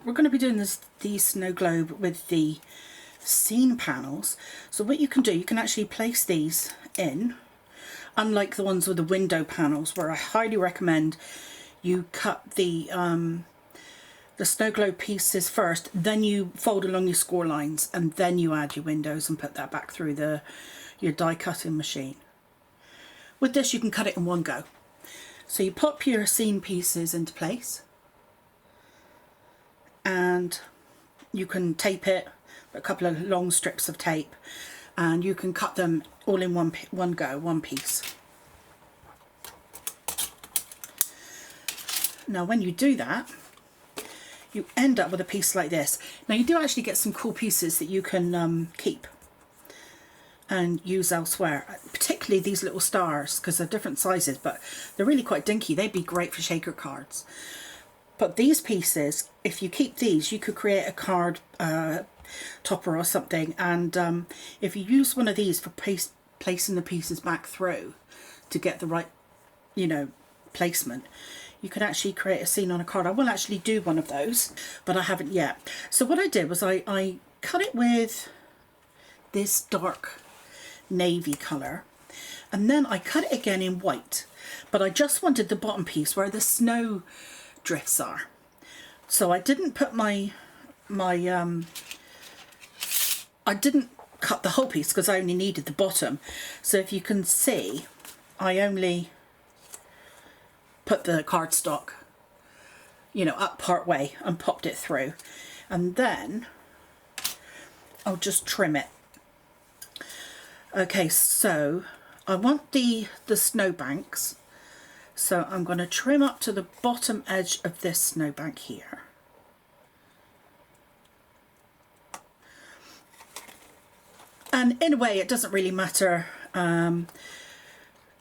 we're going to be doing the snow globe with the scene panels. So what you can do, you can actually place these in, unlike the ones with the window panels, where I highly recommend you cut the snow globe pieces first, then you fold along your score lines, and then you add your windows and put that back through your die cutting machine. With this you can cut it in one go. So you pop your scene pieces into place, and you can tape it, a couple of long strips of tape, and you can cut them all in one go, one piece. Now when you do that, you end up with a piece like this. Now you do actually get some cool pieces that you can keep and use elsewhere, particularly these little stars, because they're different sizes, but they're really quite dinky. They'd be great for shaker cards. But these pieces, if you keep these, you could create a card topper or something, and if you use one of these for placing the pieces back through to get the right, you know, placement, you can actually create a scene on a card. I will actually do one of those, but I haven't yet. So what I did was I cut it with this dark navy colour, and then I cut it again in white, but I just wanted the bottom piece where the snow drifts are. So I didn't put I didn't cut the whole piece because I only needed the bottom. So if you can see, I only put the cardstock, you know, up part way and popped it through, and then I'll just trim it. Okay, so I want the snowbanks, so I'm going to trim up to the bottom edge of this snowbank here. And in a way it doesn't really matter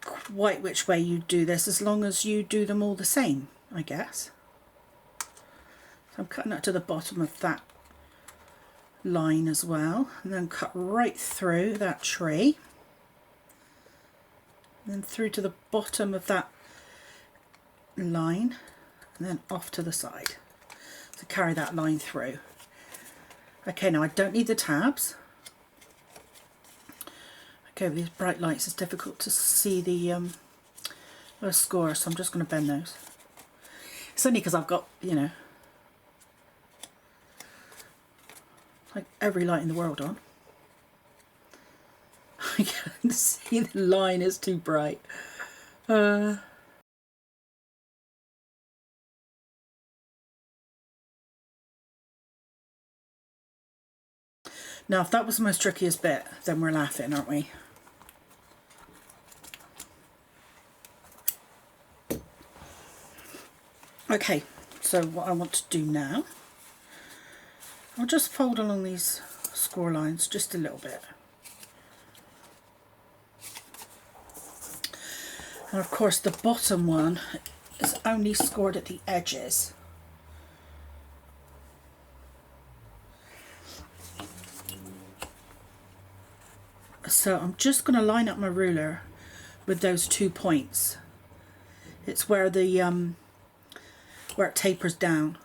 quite which way you do this, as long as you do them all the same, I guess. So I'm cutting that to the bottom of that line as well, and then cut right through that tree, and then through to the bottom of that line, and then off to the side. So carry that line through. Okay, now I don't need the tabs. Okay, with these bright lights it's difficult to see the score, so I'm just going to bend those. It's only because I've got, you know, like every light in the world on. I can't see the line, is too bright. Now if that was the most trickiest bit, then we're laughing, aren't we? Okay, so what I want to do now, I'll just fold along these score lines just a little bit. And of course the bottom one is only scored at the edges. So I'm just going to line up my ruler with those 2 points. It's where the where it tapers down.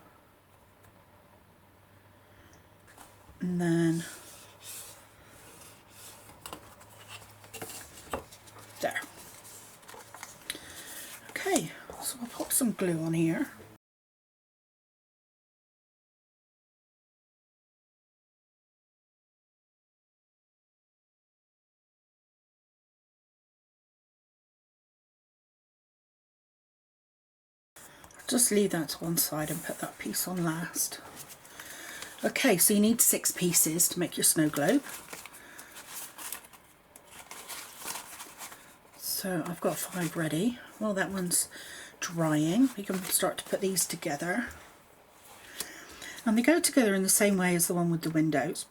And then there. Okay, so I'll pop some glue on here. Just leave that to one side and put that piece on last. Okay, so you need 6 pieces to make your snow globe. So I've got 5 ready. While that one's drying, we can start to put these together. And they go together in the same way as the one with the windows.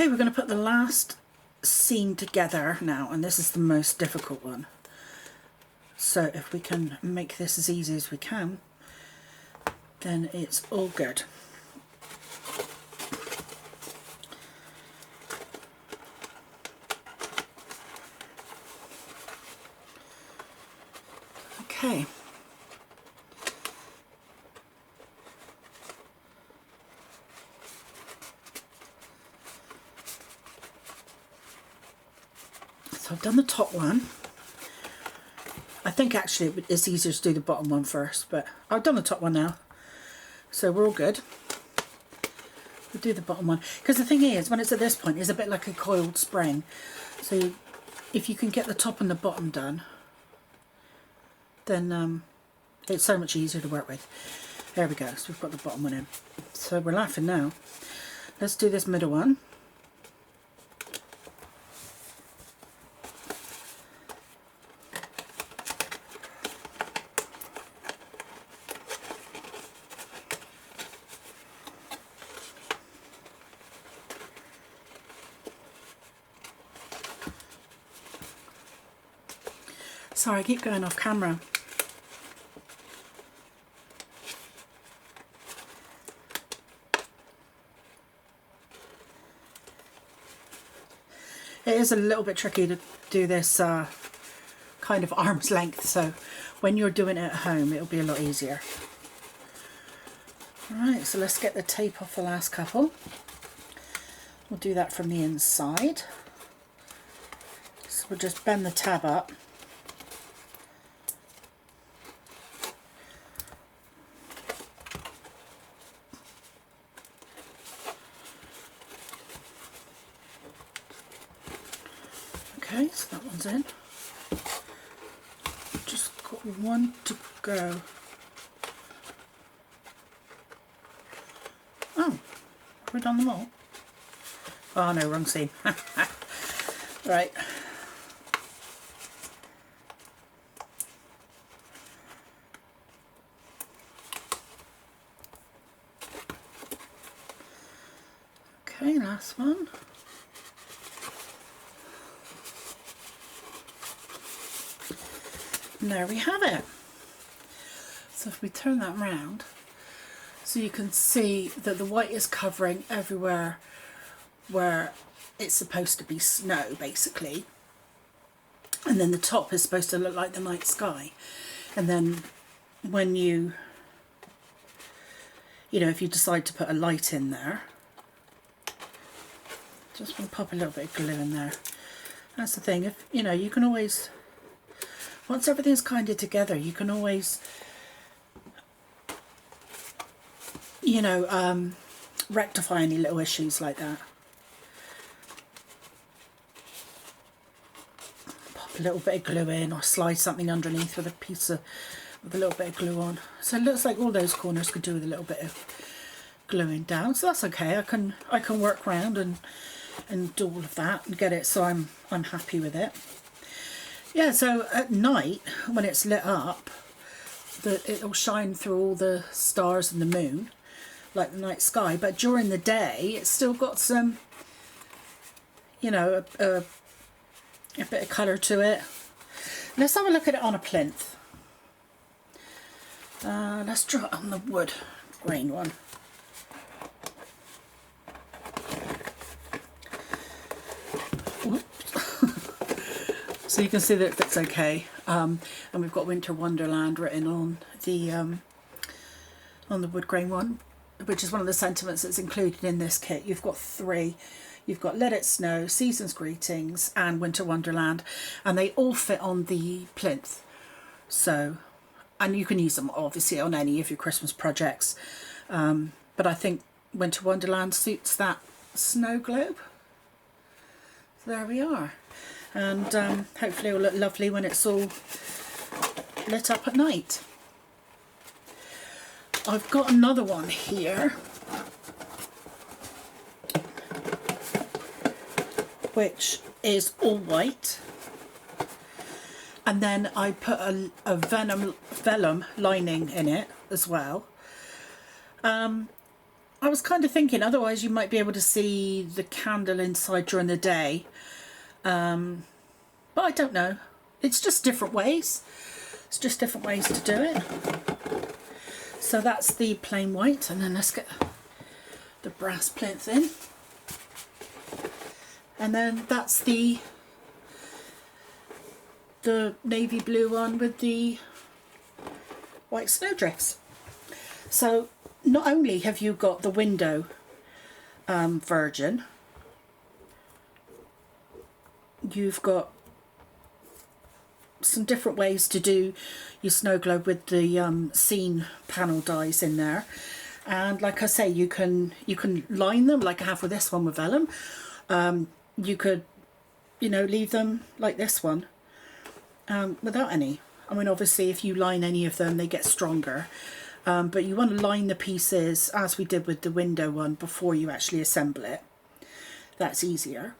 we're going to put the last seam together now, and this is the most difficult one. So if we can make this as easy as we can, then it's all good. Okay. So I've done the top one. I think actually it's easier to do the bottom one first, but I've done the top one now. So we're all good. We'll do the bottom one. Because the thing is, when it's at this point, it's a bit like a coiled spring. So if you can get the top and the bottom done, then it's so much easier to work with. There we go, so we've got the bottom one in. So we're laughing now. Let's do this middle one. Sorry, I keep going off camera. It is a little bit tricky to do this kind of arm's length, so when you're doing it at home it'll be a lot easier. Alright, so let's get the tape off the last couple. We'll do that from the inside. So we'll just bend the tab up. Okay, so that one's in. Just got one to go. Oh, have we done them all? Oh no, wrong seam. Right. Okay, last one. And there we have it. So if we turn that round, so you can see that the white is covering everywhere where it's supposed to be snow, basically. And then the top is supposed to look like the night sky. And then when you know, if you decide to put a light in there, just want to pop a little bit of glue in there. That's the thing, if you know, you can always, once everything's kind of together, you can always, you know, rectify any little issues like that. Pop a little bit of glue in, or slide something underneath with a piece of, with a little bit of glue on. So it looks like all those corners could do with a little bit of gluing down. So that's okay. I can work around and do all of that and get it so I'm happy with it. Yeah, so at night when it's lit up, it'll shine through all the stars and the moon like the night sky, but during the day it's still got some, you know, a bit of colour to it. Let's have a look at it on a plinth. Let's draw it on the wood grain one. So you can see that it fits okay, and we've got Winter Wonderland written on the wood grain one, which is one of the sentiments that's included in this kit. You've got three. You've got Let It Snow, Season's Greetings and Winter Wonderland, and they all fit on the plinth. So, and you can use them obviously on any of your Christmas projects, but I think Winter Wonderland suits that snow globe. So there we are. And hopefully it will look lovely when it's all lit up at night. I've got another one here which is all white, and then I put a vellum lining in it as well. I was kind of thinking otherwise you might be able to see the candle inside during the day, but I don't know. It's just different ways. It's just different ways to do it. So that's the plain white, and then let's get the brass plinth in. And then that's the navy blue one with the white snowdrifts. So not only have you got the window version, you've got some different ways to do your snow globe with the scene panel dies in there. And like I say, you can line them like I have with this one with vellum. You could, you know, leave them like this one without any. I mean, obviously if you line any of them they get stronger, but you want to line the pieces as we did with the window one before you actually assemble it. That's easier.